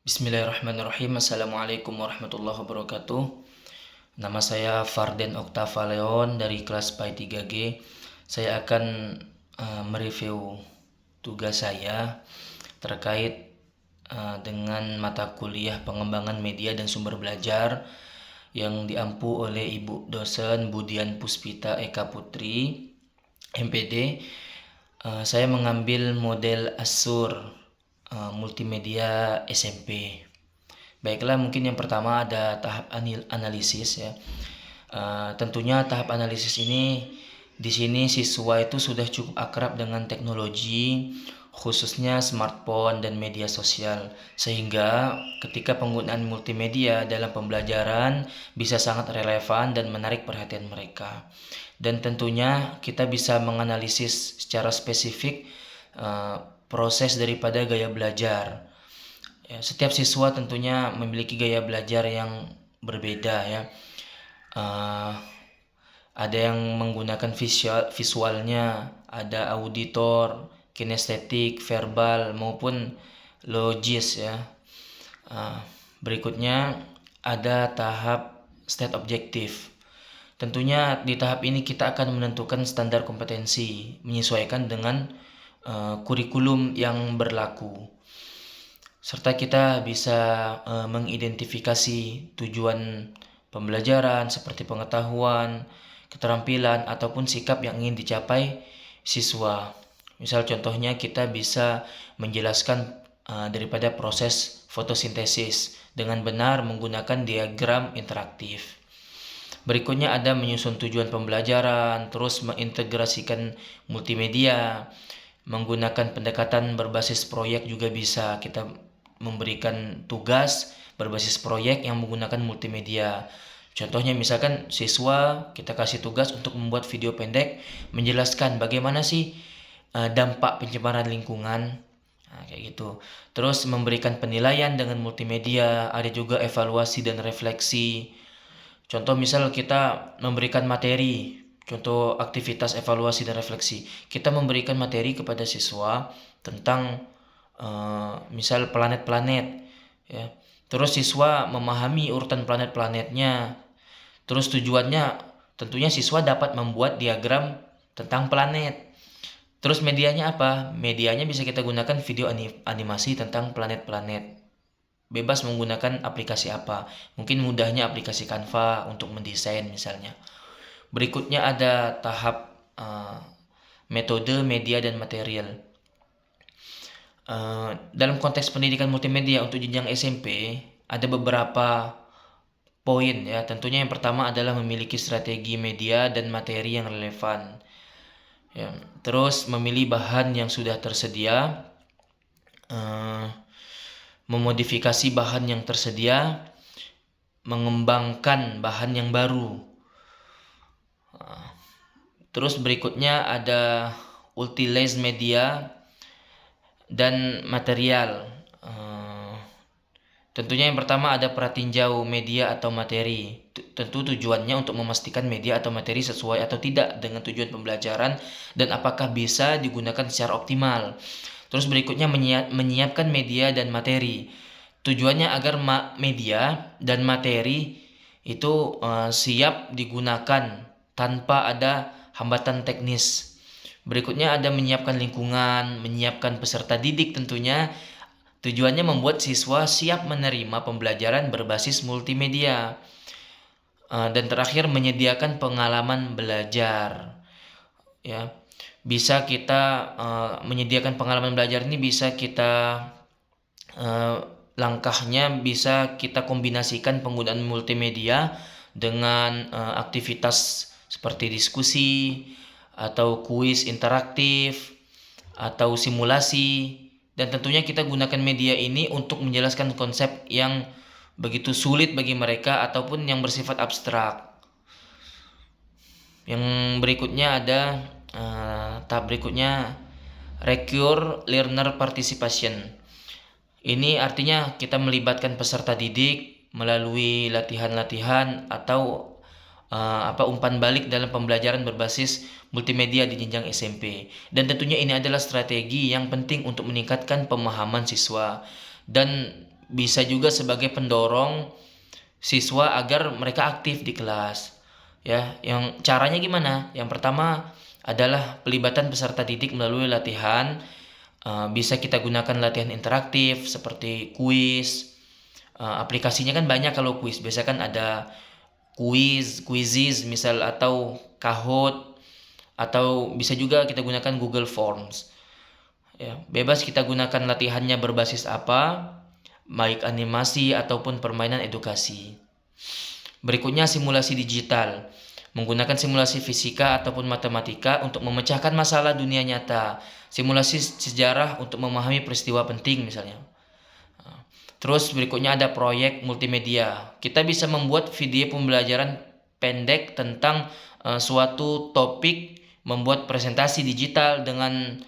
Bismillahirrahmanirrahim. Assalamualaikum warahmatullahi wabarakatuh. Nama saya Farden Oktava Leon dari kelas PAI 3G. Saya akan mereview tugas saya terkait dengan mata kuliah pengembangan media dan sumber belajar yang diampu oleh Ibu dosen Budian Puspita Eka Putri, MPD. Saya mengambil model Assur multimedia SMP. Baiklah, mungkin yang pertama ada tahap analisis ya. Tentunya tahap analisis ini di sini siswa itu sudah cukup akrab dengan teknologi, khususnya smartphone dan media sosial, sehingga ketika penggunaan multimedia dalam pembelajaran bisa sangat relevan dan menarik perhatian mereka. Dan tentunya kita bisa menganalisis secara spesifik proses daripada gaya belajar. Ya, setiap siswa tentunya memiliki gaya belajar yang berbeda ya. Ada yang menggunakan visualnya, ada auditor, kinestetik, verbal maupun logis ya. Berikutnya ada tahap state objektif. Tentunya di tahap ini kita akan menentukan standar kompetensi menyesuaikan dengan kurikulum yang berlaku, serta kita bisa mengidentifikasi tujuan pembelajaran seperti pengetahuan, keterampilan, ataupun sikap yang ingin dicapai siswa. Misal contohnya kita bisa menjelaskan daripada proses fotosintesis dengan benar menggunakan diagram interaktif. Berikutnya ada menyusun tujuan pembelajaran, terus mengintegrasikan multimedia, menggunakan pendekatan berbasis proyek juga bisa. Kita memberikan tugas berbasis proyek yang menggunakan multimedia. Contohnya misalkan siswa kita kasih tugas untuk membuat video pendek menjelaskan bagaimana sih dampak pencemaran lingkungan. Kayak gitu. Terus memberikan penilaian dengan multimedia, ada juga evaluasi dan refleksi. Contoh misal kita memberikan materi, contoh aktivitas evaluasi dan refleksi. Kita memberikan materi kepada siswa tentang misal planet-planet ya. Terus siswa memahami urutan planet-planetnya. Terus tujuannya tentunya siswa dapat membuat diagram tentang planet. Terus medianya apa? Medianya bisa kita gunakan video animasi tentang planet-planet. Bebas menggunakan aplikasi apa. Mungkin mudahnya aplikasi Canva untuk mendesain misalnya. Berikutnya ada tahap metode, media, dan material. Dalam konteks pendidikan multimedia untuk jenjang SMP ada beberapa poin ya. Tentunya yang pertama adalah memiliki strategi media dan materi yang relevan ya. Terus memilih bahan yang sudah tersedia, memodifikasi bahan yang tersedia, mengembangkan bahan yang baru. Terus berikutnya ada utilize media dan material. Tentunya yang pertama ada pratinjau media atau materi. Tentu tujuannya untuk memastikan media atau materi sesuai atau tidak dengan tujuan pembelajaran dan apakah bisa digunakan secara optimal. Terus berikutnya menyiapkan media dan materi. Tujuannya agar media dan materi itu siap digunakan tanpa ada hambatan teknis. Berikutnya ada menyiapkan lingkungan, menyiapkan peserta didik tentunya. Tujuannya membuat siswa siap menerima pembelajaran berbasis multimedia. Dan terakhir menyediakan pengalaman belajar. Ya, bisa kita menyediakan pengalaman belajar ini bisa kita langkahnya bisa kita kombinasikan penggunaan multimedia dengan aktivitas seperti diskusi atau kuis interaktif atau simulasi, dan tentunya kita gunakan media ini untuk menjelaskan konsep yang begitu sulit bagi mereka ataupun yang bersifat abstrak. Yang berikutnya ada tahap berikutnya recur learner participation. Ini artinya kita melibatkan peserta didik melalui latihan-latihan atau umpan balik dalam pembelajaran berbasis multimedia di jenjang SMP. Dan tentunya ini adalah strategi yang penting untuk meningkatkan pemahaman siswa. Dan bisa juga sebagai pendorong siswa agar mereka aktif di kelas. Ya, yang caranya gimana? Yang pertama adalah pelibatan peserta didik melalui latihan. Bisa kita gunakan latihan interaktif seperti kuis. Aplikasinya kan banyak kalau kuis. Biasanya kan ada Quizzes misal, atau Kahoot, atau bisa juga kita gunakan Google Forms. Ya, bebas kita gunakan latihannya berbasis apa, baik animasi ataupun permainan edukasi. Berikutnya simulasi digital. Menggunakan simulasi fisika ataupun matematika untuk memecahkan masalah dunia nyata. Simulasi sejarah untuk memahami peristiwa penting misalnya. Terus berikutnya ada proyek multimedia. Kita bisa membuat video pembelajaran pendek tentang suatu topik, membuat presentasi digital dengan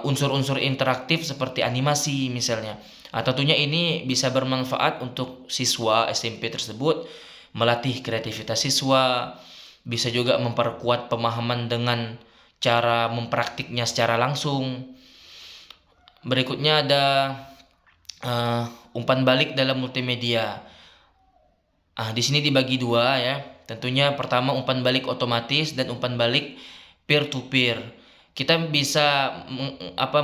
unsur-unsur interaktif seperti animasi misalnya. Tentunya ini bisa bermanfaat untuk siswa SMP tersebut, melatih kreativitas siswa, bisa juga memperkuat pemahaman dengan cara mempraktiknya secara langsung. Berikutnya ada umpan balik dalam multimedia. Di sini dibagi dua ya. Tentunya pertama umpan balik otomatis dan umpan balik peer to peer. Kita bisa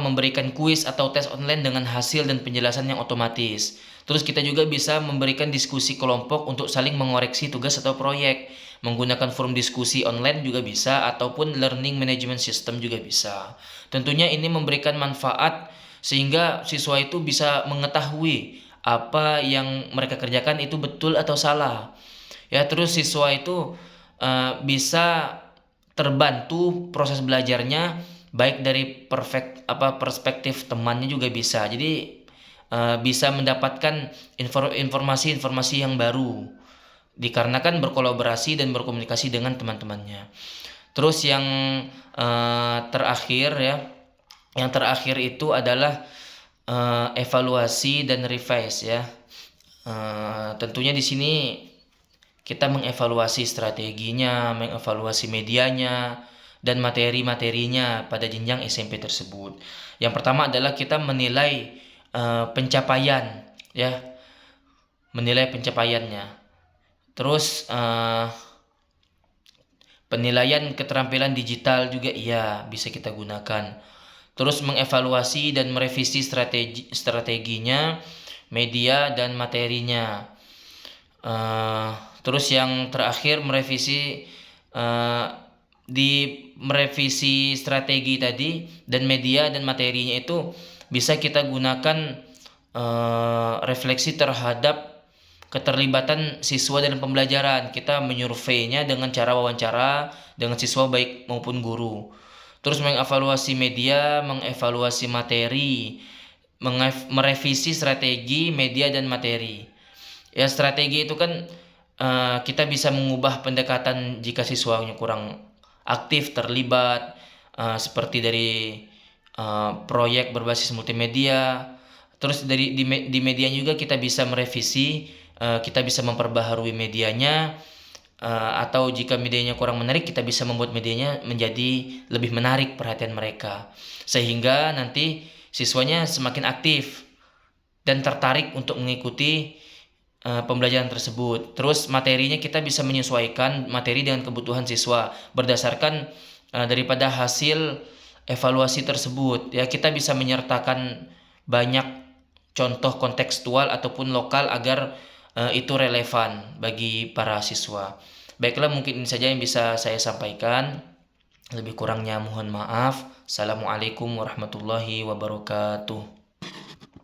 memberikan kuis atau tes online dengan hasil dan penjelasan yang otomatis. Terus kita juga bisa memberikan diskusi kelompok untuk saling mengoreksi tugas atau proyek. Menggunakan forum diskusi online juga bisa, ataupun learning management system juga bisa. Tentunya ini memberikan manfaat sehingga siswa itu bisa mengetahui apa yang mereka kerjakan itu betul atau salah. Ya, terus siswa itu bisa terbantu proses belajarnya baik dari perspektif temannya juga bisa. Jadi bisa mendapatkan informasi-informasi yang baru dikarenakan berkolaborasi dan berkomunikasi dengan teman-temannya. Terus yang terakhir ya, yang terakhir itu adalah evaluasi dan revise ya. Tentunya di sini kita mengevaluasi strateginya, mengevaluasi medianya, dan materi-materinya pada jenjang SMP tersebut. Yang pertama adalah kita menilai pencapaian, ya, menilai pencapaiannya. Terus penilaian keterampilan digital juga iya bisa kita gunakan. Terus mengevaluasi dan merevisi strateginya, media dan materinya. Terus yang terakhir merevisi strategi tadi dan media dan materinya itu bisa kita gunakan refleksi terhadap keterlibatan siswa dalam pembelajaran. Kita menyurveinya dengan cara wawancara dengan siswa baik maupun guru. Terus mengevaluasi media, mengevaluasi materi, merevisi strategi, media dan materi. Ya, strategi itu kan kita bisa mengubah pendekatan jika siswanya kurang aktif terlibat, seperti dari proyek berbasis multimedia. Terus di media juga kita bisa merevisi, kita bisa memperbaharui medianya, atau jika medianya kurang menarik kita bisa membuat medianya menjadi lebih menarik perhatian mereka, sehingga nanti siswanya semakin aktif dan tertarik untuk mengikuti pembelajaran tersebut. Terus materinya kita bisa menyesuaikan materi dengan kebutuhan siswa berdasarkan daripada hasil evaluasi tersebut. Ya, kita bisa menyertakan banyak contoh kontekstual ataupun lokal agar itu relevan bagi para siswa. Baiklah, mungkin ini saja yang bisa saya sampaikan. Lebih kurangnya mohon maaf. Assalamualaikum warahmatullahi wabarakatuh.